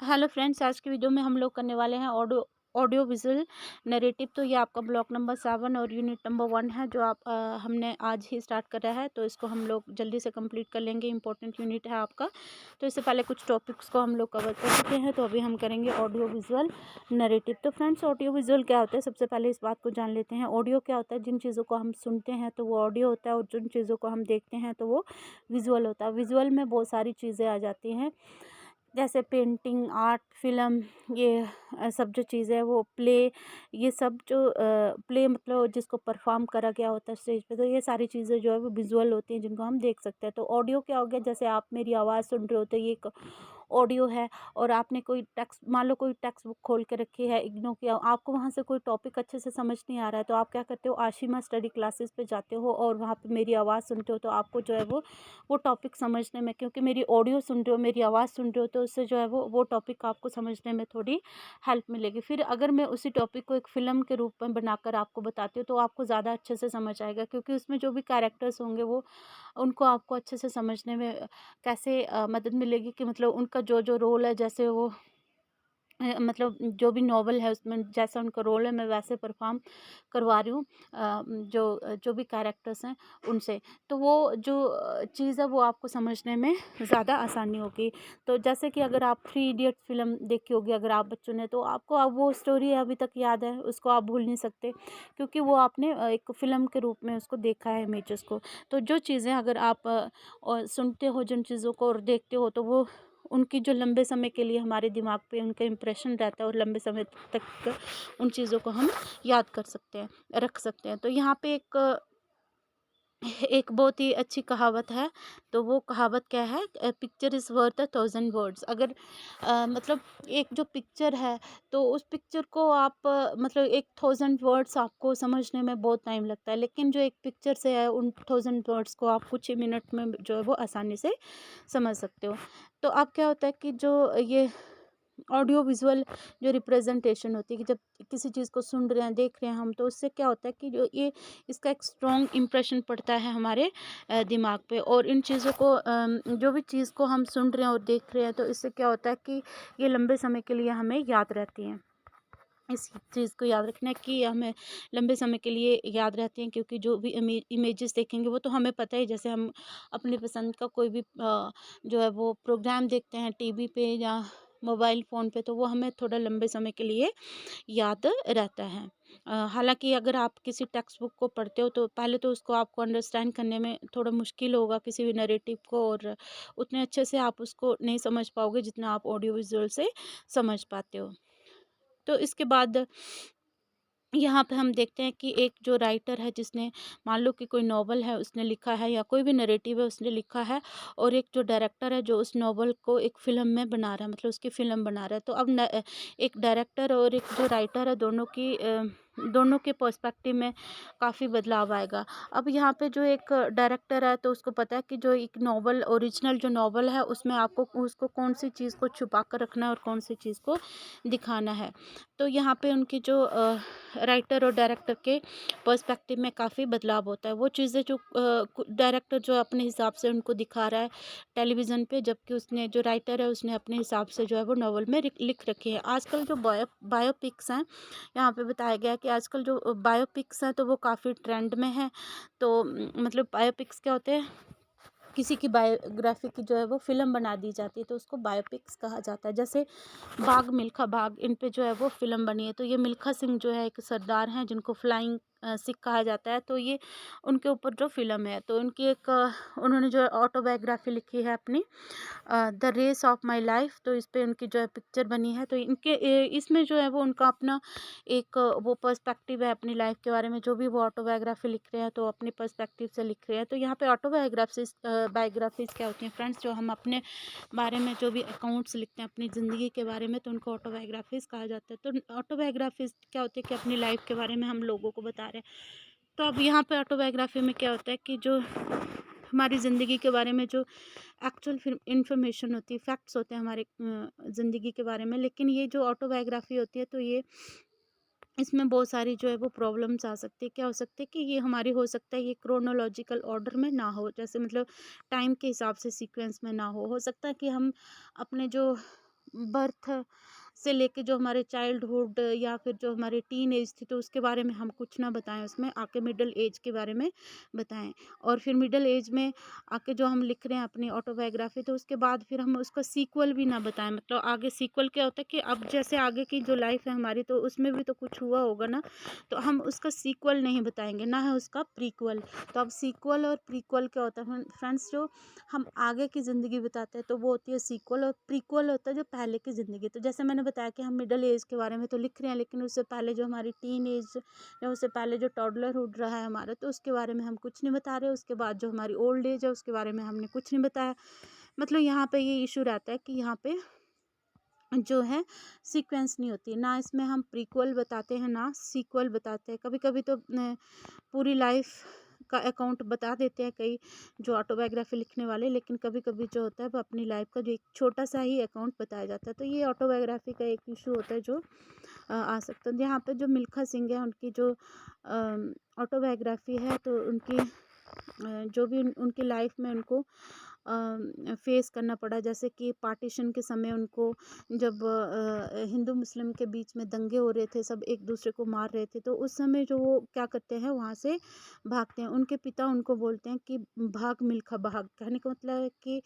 Hello friends, आज की video में हम लोग करने वाले हैं ऑडियो ऑडियो विजुअल नरेटिव। तो ये आपका ब्लॉक नंबर 7 और यूनिट नंबर 1 है जो हमने आज ही स्टार्ट करा है। तो इसको हम लोग जल्दी से कंप्लीट कर लेंगे। इंपॉर्टेंट यूनिट है आपका। तो इससे पहले कुछ टॉपिक्स को हम लोग कवर कर चुके हैं, तो अभी हम करेंगे ऑडियो विजुअल नरेटिव। तो फ्रेंड्स, ऑडियो विजुअल क्या होता है, सबसे पहले इस बात को जान लेते हैं। ऑडियो क्या होता है? जिन चीज़ों को हम सुनते हैं तो वो ऑडियो होता है, और जिन चीज़ों को हम देखते हैं तो वो विजुअल होता है। विजुअल में बहुत सारी चीज़ें आ जाती हैं, जैसे पेंटिंग, आर्ट, फिल्म, ये सब जो चीज़ें हैं वो प्ले, ये सब जो प्ले मतलब जिसको परफॉर्म करा गया होता है स्टेज पे, तो ये सारी चीज़ें जो है वो विजुअल होती हैं, जिनको हम देख सकते हैं। तो ऑडियो क्या हो गया? जैसे आप मेरी आवाज़ सुन रहे हो तो ये एक ऑडियो है। और आपने कोई टेक्स्ट, मान लो कोई टेक्स्ट बुक खोल के रखी है, इग्नोर किया, आपको वहाँ से कोई टॉपिक अच्छे से समझ नहीं आ रहा है, तो आप क्या करते हो? आशिमा स्टडी क्लासेस पे जाते हो और वहाँ पे मेरी आवाज़ सुनते हो, तो आपको जो है वो टॉपिक समझने में, क्योंकि मेरी ऑडियो सुन रहे हो, मेरी आवाज़ सुन रहे हो, तो उससे जो है वो टॉपिक आपको समझने में थोड़ी हेल्प मिलेगी। फिर अगर मैं उसी टॉपिक को एक फ़िल्म के रूप में बनाकर आपको बताती हूँ, तो आपको ज़्यादा अच्छे से समझ आएगा, क्योंकि उसमें जो भी कैरेक्टर्स होंगे वो उनको आपको अच्छे से समझने में कैसे मदद मिलेगी, कि मतलब उनका जो रोल है, जैसे वो मतलब जो भी नॉवल है उसमें जैसा उनका रोल है, मैं वैसे परफॉर्म करवा रही हूँ जो भी कैरेक्टर्स हैं उनसे। तो वो जो चीज़ है वो आपको समझने में ज़्यादा आसानी होगी। तो जैसे कि अगर आप थ्री इडियट्स फ़िल्म देखी होगी अगर आप बच्चों ने, तो आपको अब वो स्टोरी अभी तक याद है, उसको आप भूल नहीं सकते, क्योंकि वो आपने एक फ़िल्म के रूप में उसको देखा है, इमेजेस को। तो जो चीज़ें अगर आप और सुनते हो जिन चीज़ों को और देखते हो, तो वो उनकी जो लंबे समय के लिए हमारे दिमाग पे उनका इम्प्रेशन रहता है, और लंबे समय तक उन चीज़ों को हम याद कर सकते हैं, रख सकते हैं। तो यहाँ पे एक बहुत ही अच्छी कहावत है। तो वो कहावत क्या है? Picture is worth 1,000 words. अगर मतलब एक जो पिक्चर है, तो उस पिक्चर को आप मतलब 1,000 वर्ड्स आपको समझने में बहुत टाइम लगता है, लेकिन जो एक पिक्चर से है उन 1,000 वर्ड्स को आप कुछ ही मिनट में जो है वो आसानी से समझ सकते हो। तो अब क्या होता है कि जो ये ऑडियो विजुअल जो रिप्रेजेंटेशन होती है, कि जब किसी चीज़ को सुन रहे हैं, देख रहे हैं हम, तो उससे क्या होता है कि जो ये इसका एक स्ट्रॉन्ग इम्प्रेशन पड़ता है हमारे दिमाग पे। और इन चीज़ों को जो भी चीज़ को हम सुन रहे हैं और देख रहे हैं, तो इससे क्या होता है कि ये लंबे समय के लिए हमें याद रहती हैं। इस चीज़ को याद रखना है कि हमें लंबे समय के लिए याद रहती हैं, क्योंकि जो भी इमेजेस देखेंगे वो तो हमें पता है। जैसे हम अपनी पसंद का कोई भी जो है वो प्रोग्राम देखते हैं टीवी पे या मोबाइल फ़ोन पे, तो वो हमें थोड़ा लंबे समय के लिए याद रहता है। हालाँकि अगर आप किसी टेक्स्ट बुक को पढ़ते हो, तो पहले तो उसको आपको अंडरस्टैंड करने में थोड़ा मुश्किल होगा, किसी भी नैरेटिव को, और उतने अच्छे से आप उसको नहीं समझ पाओगे जितना आप ऑडियो विजुअल से समझ पाते हो। तो इसके बाद यहाँ पे हम देखते हैं कि एक जो राइटर है, जिसने मान लो कि कोई नॉवल है उसने लिखा है, या कोई भी नैरेटिव है उसने लिखा है, और एक जो डायरेक्टर है जो उस नॉवल को एक फ़िल्म में बना रहा है, मतलब उसकी फ़िल्म बना रहा है। तो अब एक डायरेक्टर और एक जो राइटर है, दोनों के पर्सपेक्टिव में काफ़ी बदलाव आएगा। अब यहाँ पे जो एक डायरेक्टर है, तो उसको पता है कि जो एक नॉवल, ओरिजिनल जो नॉवल है, उसमें आपको उसको कौन-सी चीज़ को छुपा कर रखना है और कौन-सी चीज़ को दिखाना है। तो यहाँ पे उनकी जो राइटर और डायरेक्टर के पर्सपेक्टिव में काफ़ी बदलाव होता है। वो चीज़ें जो डायरेक्टर जो अपने हिसाब से उनको दिखा रहा है टेलीविज़न पे, जबकि उसने जो राइटर है उसने अपने हिसाब से जो है वो नॉवल में लिख रखी है। आजकल जो बायोपिक्स हैं, यहाँ पे बताया गया है कि आजकल जो बायोपिक्स हैं तो वो काफ़ी ट्रेंड में है। तो मतलब बायोपिक्स क्या होते हैं? किसी की बायोग्राफी की जो है वो फ़िल्म बना दी जाती है, तो उसको बायोपिक्स कहा जाता है। जैसे भाग मिल्खा भाग, इन पे जो है वो फ़िल्म बनी है। तो ये मिल्खा सिंह जो है एक सरदार हैं, जिनको फ्लाइंग सिख कहा जाता है। तो ये उनके ऊपर जो फ़िल्म है, तो उनकी एक उन्होंने जो ऑटोबायोग्राफी लिखी है अपनी, the race of my life. तो इस पे उनकी जो है पिक्चर बनी है। तो इसमें जो है वो उनका अपना एक वो पर्सपेक्टिव है अपनी लाइफ के बारे में, जो भी वो ऑटोबायोग्राफी लिख रहे हैं तो अपने पर्सपेक्टिव से लिख रहे हैं। तो यहाँ पे बायोग्राफीज क्या होती हैं फ्रेंड्स? जो हम अपने बारे में जो भी अकाउंट्स लिखते हैं अपनी ज़िंदगी के बारे में, तो उनको ऑटोबायोग्राफीज कहा जाता है। तो ऑटोबायोग्राफीज क्या होती है कि अपनी लाइफ के बारे में हम लोगों को बता रहे हैं। तो अब यहाँ पे ऑटोबायोग्राफी में क्या होता है कि जो हमारी ज़िंदगी के बारे में जो एक्चुअल फिर इन्फॉर्मेशन होती है, फैक्ट्स होते हैं हमारे ज़िंदगी के बारे में। लेकिन ये जो ऑटोबायोग्राफी होती है, तो ये इसमें बहुत सारी जो है वो प्रॉब्लम्स आ सकती है। क्या हो सकता है कि ये हमारी, हो सकता है ये क्रोनोलॉजिकल ऑर्डर में ना हो, जैसे मतलब टाइम के हिसाब से सीक्वेंस में ना हो सकता है कि हम अपने जो बर्थ से लेके जो हमारे चाइल्डहुड या फिर जो हमारे टीन एज थी, तो उसके बारे में हम कुछ ना बताएं, उसमें आके मिडिल एज के बारे में बताएं। और फिर मिडिल एज में आके जो हम लिख रहे हैं अपनी ऑटोबायोग्राफी, तो उसके बाद फिर हम उसका सीक्वल भी ना बताएं। मतलब आगे सीक्वल क्या होता है कि अब जैसे आगे की जो लाइफ है हमारी, तो उसमें भी तो कुछ हुआ होगा ना, तो हम उसका सीक्वल नहीं बताएंगे, ना है उसका प्रीक्वल। तो अब सीक्वल और प्रीक्वल क्या होता है फ्रेंड्स? जो हम आगे की ज़िंदगी बताते हैं तो वो होती है सीक्वल, और प्रीक्वल होता है जो पहले की ज़िंदगी। तो जैसे मैंने बताया कि हम मिडिल एज के बारे में तो लिख रहे हैं, लेकिन उससे पहले जो हमारी टीन एज या उससे पहले जो टॉडलरहुड रहा है हमारा, तो उसके बारे में हम कुछ नहीं बता रहे। उसके बाद जो हमारी ओल्ड एज है उसके बारे में हमने कुछ नहीं बताया। मतलब यहाँ पे ये इशू रहता है कि यहाँ पे जो है सीक्वेंस नहीं होती, ना इसमें हम प्रीक्वल बताते हैं ना सीक्वल बताते हैं। कभी कभी तो पूरी लाइफ का अकाउंट बता देते हैं कई जो ऑटोबायोग्राफी लिखने वाले, लेकिन कभी कभी जो होता है वो अपनी लाइफ का जो एक छोटा सा ही अकाउंट बताया जाता है। तो ये ऑटोबायोग्राफी का एक इशू होता है जो आ सकता है। यहाँ पे जो मिल्खा सिंह है उनकी जो ऑटोबायोग्राफी है, तो उनकी जो भी उनकी लाइफ में उनको फेस करना पड़ा, जैसे कि पार्टीशन के समय उनको जब हिंदू मुस्लिम के बीच में दंगे हो रहे थे, सब एक दूसरे को मार रहे थे, तो उस समय जो वो क्या करते हैं वहाँ से भागते हैं। उनके पिता उनको बोलते हैं कि भाग मिल्खा भाग। कहने का मतलब है कि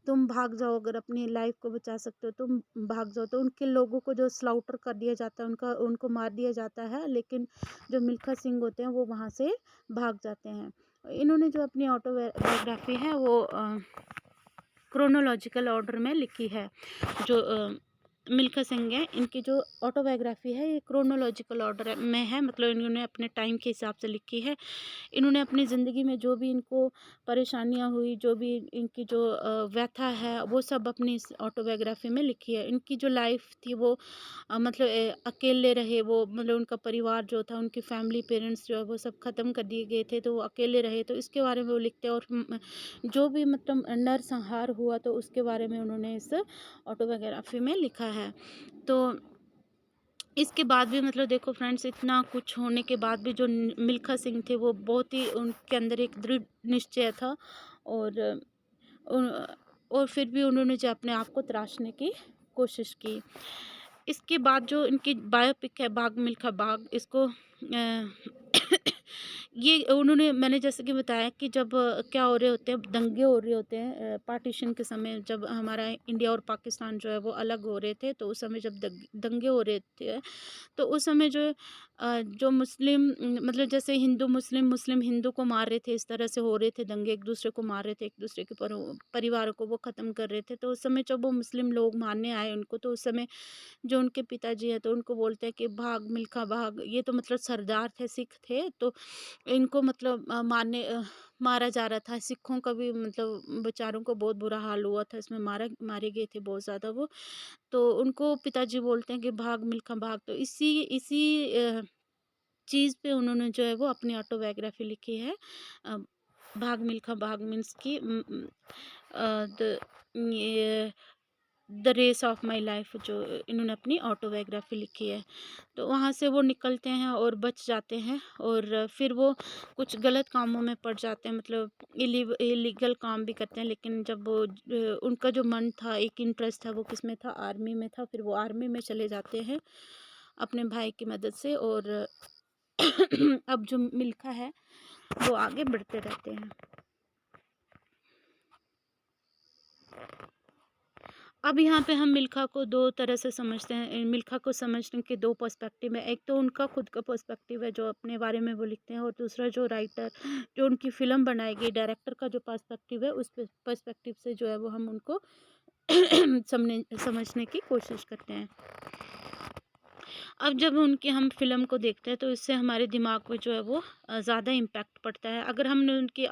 तुम भाग जाओ, अगर अपनी लाइफ को बचा सकते हो तुम भाग जाओ। तो उनके लोगों को जो स्लाउटर कर दिया जाता है, उनको मार दिया जाता है, लेकिन जो मिल्खा सिंह होते हैं वो वहाँ से भाग जाते हैं। इन्होंने जो अपनी ऑटोबायोग्राफी है वो क्रोनोलॉजिकल ऑर्डर में लिखी है। जो मिल्खा सिंह है, इनकी जो ऑटोबायोग्राफी है ये क्रोनोलॉजिकल ऑर्डर में है, मतलब इन्होंने अपने टाइम के हिसाब से लिखी है। इन्होंने अपनी ज़िंदगी में जो भी इनको परेशानियां हुई, जो भी इनकी जो व्यथा है, वो सब अपनी इस ऑटोबायोग्राफी में लिखी है। इनकी जो लाइफ थी वो मतलब अकेले रहे वो, मतलब उनका परिवार जो था, उनकी फैमिली पेरेंट्स जो है वो सब ख़त्म कर दिए गए थे, तो वो अकेले रहे, तो इसके बारे में वो लिखते हैं। और जो भी मतलब नरसंहार हुआ तो उसके बारे में उन्होंने इस ऑटोबायोग्राफी में लिखा है। तो इसके बाद भी मतलब देखो फ्रेंड्स, इतना कुछ होने के बाद भी जो मिल्खा सिंह थे वो बहुत ही, उनके अंदर एक दृढ़ निश्चय था, और और फिर भी उन्होंने जो अपने आप को तराशने की कोशिश की। इसके बाद जो इनकी बायोपिक है भाग मिल्खा भाग, इसको ये उन्होंने, मैंने जैसे कि बताया कि जब क्या हो रहे होते हैं, दंगे हो रहे होते हैं पार्टीशन के समय, जब हमारा इंडिया और पाकिस्तान जो है वो अलग हो रहे थे, तो उस समय जब दंगे हो रहे थे, तो उस समय जो मुस्लिम मतलब जैसे हिंदू मुस्लिम, मुस्लिम हिंदू को मार रहे थे, इस तरह से हो रहे थे दंगे, एक दूसरे को मार रहे थे, एक दूसरे के परिवारों को वो ख़त्म कर रहे थे। तो उस समय जब वो मुस्लिम लोग मारने आए उनको, तो उस समय जो उनके पिताजी हैं तो उनको बोलते हैं कि भाग मिल्खा भाग। ये तो मतलब सरदार थे, सिख थे, तो इनको मतलब मारा जा रहा था। सिखों का भी मतलब बेचारों को बहुत बुरा हाल हुआ था, इसमें मारे गए थे बहुत ज़्यादा वो। तो उनको पिताजी बोलते हैं कि भाग मिल्खा भाग। तो इसी इसी चीज़ पे उन्होंने जो है वो अपनी ऑटोबायोग्राफी लिखी है। अ, भाग मिल्खा भाग मीन्स की द ये the race of my life, जो इन्होंने अपनी ऑटोबायोग्राफी लिखी है। तो वहाँ से वो निकलते हैं और बच जाते हैं, और फिर वो कुछ गलत कामों में पड़ जाते हैं, मतलब इलीगल काम भी करते हैं। लेकिन जब वो उनका जो मन था, एक इंटरेस्ट था, वो किस में था, आर्मी में था। फिर वो आर्मी में चले जाते हैं अपने भाई की मदद से, और अब जो मिल्खा है वो आगे बढ़ते रहते हैं। अब यहाँ पे हम मिल्खा को दो तरह से समझते हैं। मिल्खा को समझने के दो पर्सपेक्टिव है। एक तो उनका खुद का पर्सपेक्टिव है जो अपने बारे में वो लिखते हैं, और दूसरा जो राइटर, जो उनकी फ़िल्म बनाई गई, डायरेक्टर का जो पर्सपेक्टिव है, उस पर्सपेक्टिव से जो है वो हम उनको समझने की कोशिश करते हैं। अब जब उनकी हम फ़िल्म को देखते हैं तो इससे हमारे दिमाग पे जो है वो ज़्यादा इम्पैक्ट पड़ता है। अगर हमने उनकी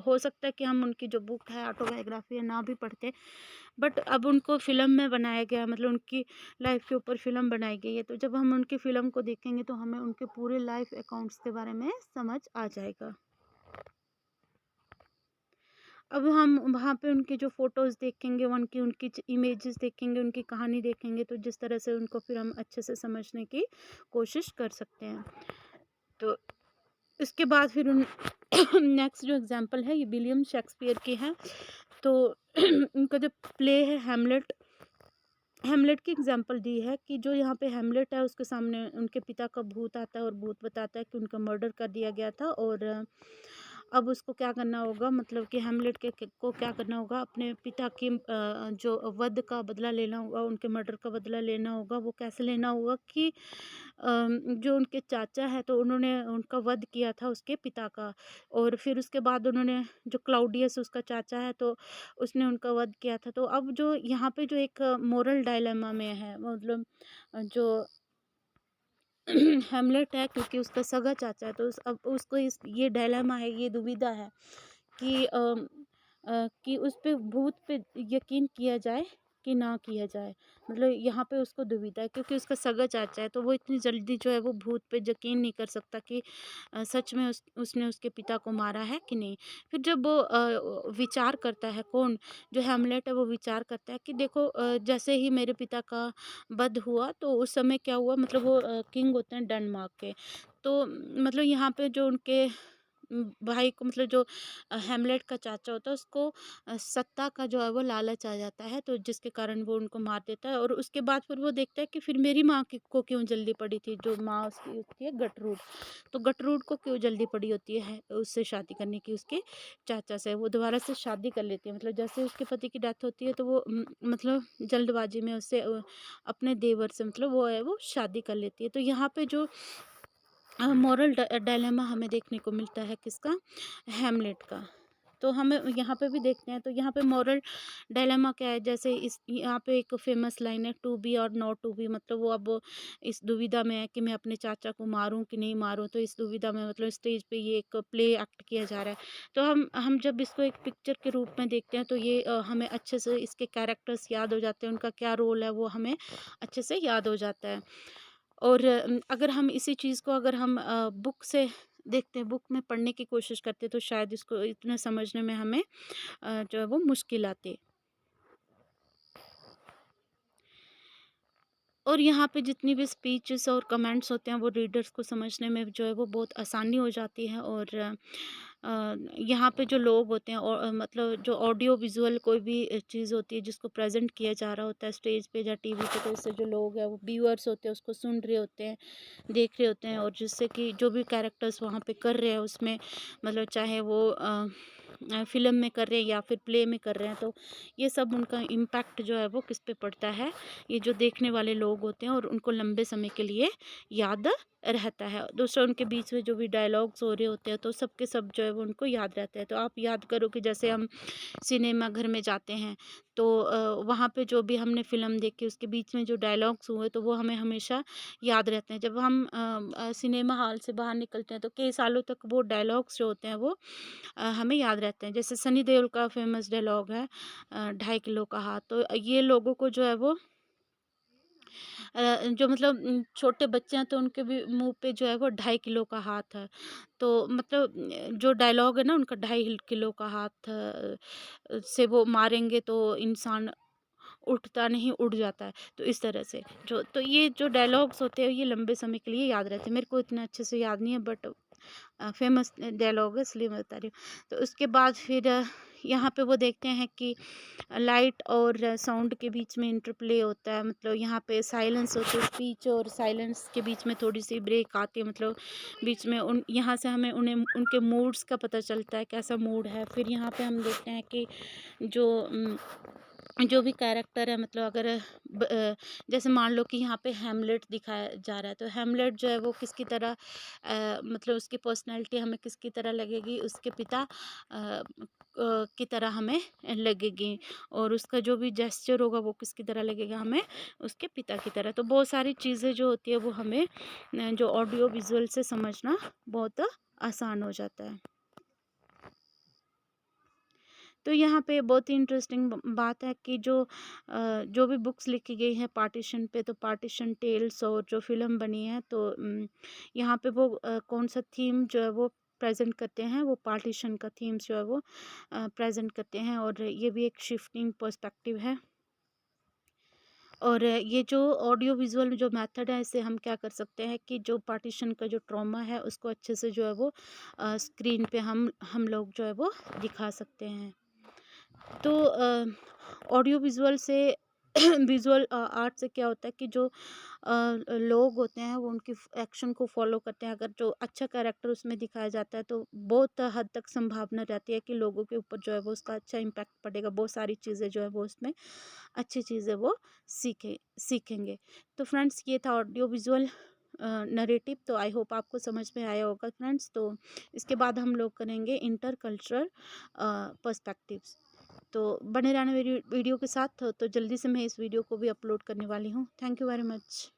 हो सकता है कि हम उनकी जो बुक है ऑटोबायोग्राफी है ना भी पढ़ते, बट अब उनको फ़िल्म में बनाया गया, मतलब उनकी लाइफ के ऊपर फ़िल्म बनाई गई है, तो जब हम उनकी फ़िल्म को देखेंगे तो हमें उनके पूरे लाइफ अकाउंट्स के बारे में समझ आ जाएगा। अब हम वहाँ पे उनकी जो फ़ोटोज़ देखेंगे, उनकी उनकी इमेजेस देखेंगे, उनकी कहानी देखेंगे, तो जिस तरह से उनको फिर हम अच्छे से समझने की कोशिश कर सकते हैं। तो इसके बाद फिर नेक्स्ट जो एग्जांपल है ये विलियम शेक्सपियर की है। तो उनका जो प्ले है हैमलेट, हैमलेट की एग्जांपल दी है कि जो यहाँ पे हैमलेट है उसके सामने उनके पिता का भूत आता है और भूत बताता है कि उनका मर्डर कर दिया गया था, और अब उसको क्या करना होगा, मतलब कि हैमलेट को क्या करना होगा, अपने पिता की जो वध का बदला लेना होगा, उनके मर्डर का बदला लेना होगा। वो कैसे लेना होगा कि जो उनके चाचा है तो उन्होंने उनका वध किया था उसके पिता का, और फिर उसके बाद उन्होंने, जो क्लाउडियस उसका चाचा है तो उसने उनका वध किया था। तो अब जो यहाँ पे जो एक मोरल डायलेमा में है, मतलब जो हेमलेट है, क्योंकि उसका सगा चाचा है तो अब उसको इस ये डायलेमा है, ये दुविधा है कि कि उस पे भूत पे यकीन किया जाए कि ना किया जाए। मतलब यहाँ पे उसको दुविधा है क्योंकि उसका सगा चाचा है, तो वो इतनी जल्दी जो है वो भूत पे यकीन नहीं कर सकता कि सच में उसने उसके पिता को मारा है कि नहीं। फिर जब वो विचार करता है, कौन, जो हेमलेट है वो विचार करता है कि देखो, जैसे ही मेरे पिता का वध हुआ तो उस समय क्या हुआ, मतलब वो किंग होते हैं डेनमार्क के। तो मतलब यहाँ पे जो उनके भाई को, मतलब जो हेमलेट का चाचा होता है उसको सत्ता का जो है वो लालच आ जाता है, तो जिसके कारण वो उनको मार देता है। और उसके बाद फिर वो देखता है कि फिर मेरी माँ को क्यों जल्दी पड़ी थी, जो माँ उसकी होती है गटरूड, तो गटरूड को क्यों जल्दी पड़ी होती है उससे शादी करने की, उसके चाचा से। वो दोबारा से शादी कर लेती है, मतलब जैसे उसके पति की डेथ होती है तो वो मतलब जल्दबाजी में उससे अपने देवर से, मतलब वो है वो शादी कर लेती है। तो यहाँ पे जो मोरल डायलेमा हमें देखने को मिलता है किसका, हेमलेट का। तो हमें यहाँ पे भी देखते हैं, तो यहाँ पे मोरल डायलेमा क्या है, जैसे इस यहाँ पे एक फेमस लाइन है, टू बी और नॉट टू बी, मतलब वो अब इस दुविधा में है कि मैं अपने चाचा को मारूं कि नहीं मारूं। तो इस दुविधा में, मतलब स्टेज पे ये एक प्ले एक्ट किया जा रहा है। तो हम जब इसको एक पिक्चर के रूप में देखते हैं तो ये हमें अच्छे से इसके कैरेक्टर्स याद हो जाते हैं, उनका क्या रोल है वो हमें अच्छे से याद हो जाता है। और अगर हम इसी चीज़ को, अगर हम बुक से देखते हैं, बुक में पढ़ने की कोशिश करते हैं, तो शायद इसको इतना समझने में हमें जो है वो मुश्किल आती है। और यहाँ पे जितनी भी स्पीचेस और कमेंट्स होते हैं वो रीडर्स को समझने में जो है वो बहुत आसानी हो जाती है। और यहाँ पे जो लोग होते हैं, और मतलब जो ऑडियो विजुअल कोई भी चीज़ होती है जिसको प्रेजेंट किया जा रहा होता है स्टेज पे या टीवी पे, तो इससे जो लोग हैं वो व्यूअर्स होते हैं उसको सुन रहे होते हैं, देख रहे होते हैं, और जिससे कि जो भी कैरेक्टर्स वहाँ पे कर रहे हैं उसमें, मतलब चाहे वो फ़िल्म में कर रहे हैं या फिर प्ले में कर रहे हैं, तो ये सब उनका इम्पैक्ट जो है वो किस पे पड़ता है, ये जो देखने वाले लोग होते हैं, और उनको लंबे समय के लिए याद रहता है। दूसरा, उनके बीच में जो भी डायलॉग्स हो रहे होते हैं तो सब के सब जो है वो उनको याद रहता है। तो आप याद करो कि जैसे हम सिनेमा घर में जाते हैं तो वहाँ पे जो भी हमने फ़िल्म देखी उसके बीच में जो डायलॉग्स हुए तो वो हमें हमेशा याद रहते हैं। जब हम सिनेमा हॉल से बाहर निकलते हैं तो कई सालों तक वो डायलॉग्स जो होते हैं वो हमें याद रहते हैं। जैसे सनी देओल का फेमस डायलॉग है, 2.5 किलो का हाथ। तो ये लोगों को जो है वो जो मतलब छोटे बच्चे हैं तो उनके भी मुँह पे जो है वो 2.5 किलो का हाथ है। तो मतलब जो डायलॉग है ना उनका, 2.5 किलो का हाथ से वो मारेंगे तो इंसान उठता नहीं, उड़ जाता है। तो इस तरह से जो, तो ये जो डायलॉग्स होते हैं ये लंबे समय के लिए याद रहते हैं। मेरे को इतना अच्छे से याद नहीं है, बट फेमस डायलॉग है इसलिए मैं बता रही हूँ। तो उसके बाद फिर यहाँ पे वो देखते हैं कि लाइट और साउंड के बीच में इंटरप्ले होता है, मतलब यहाँ पे साइलेंस होती है, स्पीच और साइलेंस के बीच में थोड़ी सी ब्रेक आती है, मतलब बीच में उन, यहाँ से हमें उन्हें उनके मूड्स का पता चलता है कैसा मूड है। फिर यहाँ पे हम देखते हैं कि जो जो भी कैरेक्टर है, मतलब अगर जैसे मान लो कि यहाँ पे हैमलेट दिखाया जा रहा है तो हैमलेट जो है वो किसकी तरह मतलब उसकी पर्सनैलिटी हमें किसकी तरह लगेगी, उसके पिता की तरह हमें लगेगी, और उसका जो भी जेस्चर होगा वो किसकी तरह लगेगा, हमें उसके पिता की तरह। तो बहुत सारी चीज़ें जो होती है वो हमें जो ऑडियो विजुअल से समझना बहुत आसान हो जाता है। तो यहाँ पे बहुत ही इंटरेस्टिंग बात है कि जो भी बुक्स लिखी गई हैं पार्टीशन पे, तो पार्टीशन टेल्स और जो फिल्म बनी है तो यहाँ पे वो कौन सा थीम जो है वो प्रेजेंट करते हैं, वो पार्टीशन का थीम्स जो है वो प्रेजेंट करते हैं, और ये भी एक शिफ्टिंग पर्सपेक्टिव है। और ये जो ऑडियो विजुअल जो मेथड है इससे हम क्या कर सकते हैं कि जो पार्टीशन का जो ट्रॉमा है उसको अच्छे से जो है वो स्क्रीन पे हम लोग जो है वो दिखा सकते हैं। तो ऑडियो विजुअल से, विजुअल आर्ट से क्या होता है कि जो लोग होते हैं वो उनकी एक्शन को फॉलो करते हैं। अगर जो अच्छा कैरेक्टर उसमें दिखाया जाता है तो बहुत हद तक संभावना रहती है कि लोगों के ऊपर जो है वो उसका अच्छा इम्पैक्ट पड़ेगा, बहुत सारी चीज़ें जो है वो उसमें अच्छी चीज़ें वो सीखेंगे। तो फ्रेंड्स ये था ऑडियो विजुअल नरेटिव। तो आई होप आपको समझ में आया होगा फ्रेंड्स। तो इसके बाद हम लोग करेंगे इंटरकल्चरल पर्सपेक्टिव्स। तो बने रहना मेरी वीडियो के साथ। तो जल्दी से मैं इस वीडियो को भी अपलोड करने वाली हूँ। Thank you very much.